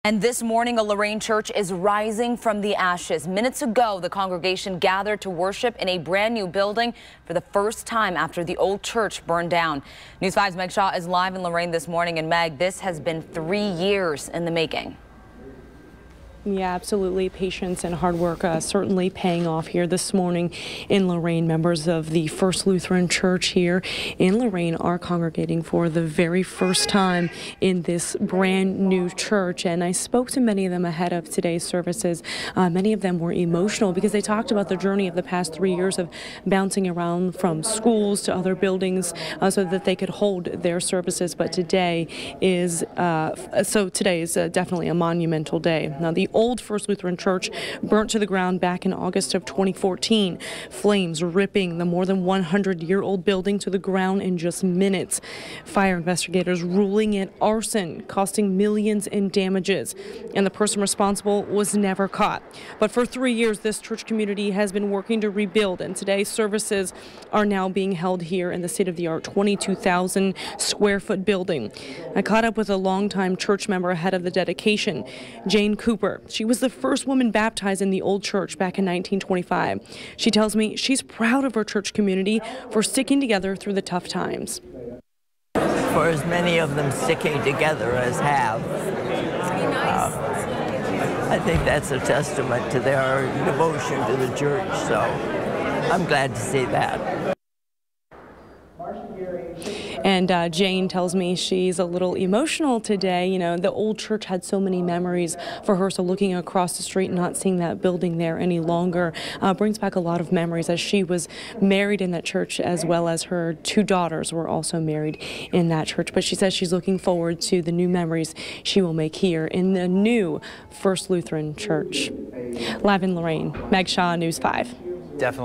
And this morning, a Lorain church is rising from the ashes. Minutes ago, the congregation gathered to worship in a brand new building for the first time after the old church burned down. News 5's Meg Shaw is live in Lorain this morning. And Meg, this has been 3 years in the making. Yeah, absolutely. Patience and hard work certainly paying off here this morning in Lorain. Members of the First Lutheran Church here in Lorain are congregating for the very first time in this brand new church. And I spoke to many of them ahead of today's services. Many of them were emotional because they talked about the journey of the past 3 years of bouncing around from schools to other buildings so that they could hold their services. But today is definitely a monumental day. Now, the old First Lutheran Church burnt to the ground back in August of 2014. Flames ripping the more than 100-year-old building to the ground in just minutes. Fire investigators ruling it arson, costing millions in damages. And the person responsible was never caught. But for 3 years, this church community has been working to rebuild. And today, services are now being held here in the state-of-the-art 22,000 square foot building. I caught up with a longtime church member ahead of the dedication, Jane Cooper. She was the first woman baptized in the old church back in 1925. She tells me she's proud of her church community for sticking together through the tough times. For as many of them sticking together as have, I think that's a testament to their devotion to the church, so I'm glad to see that. And Jane tells me she's a little emotional today. You know, the old church had so many memories for her, so looking across the street and not seeing that building there any longer brings back a lot of memories, as she was married in that church, as well as her 2 daughters were also married in that church. But she says she's looking forward to the new memories she will make here in the new First Lutheran Church. Live in Lorain, Meg Shaw, News 5. Definitely.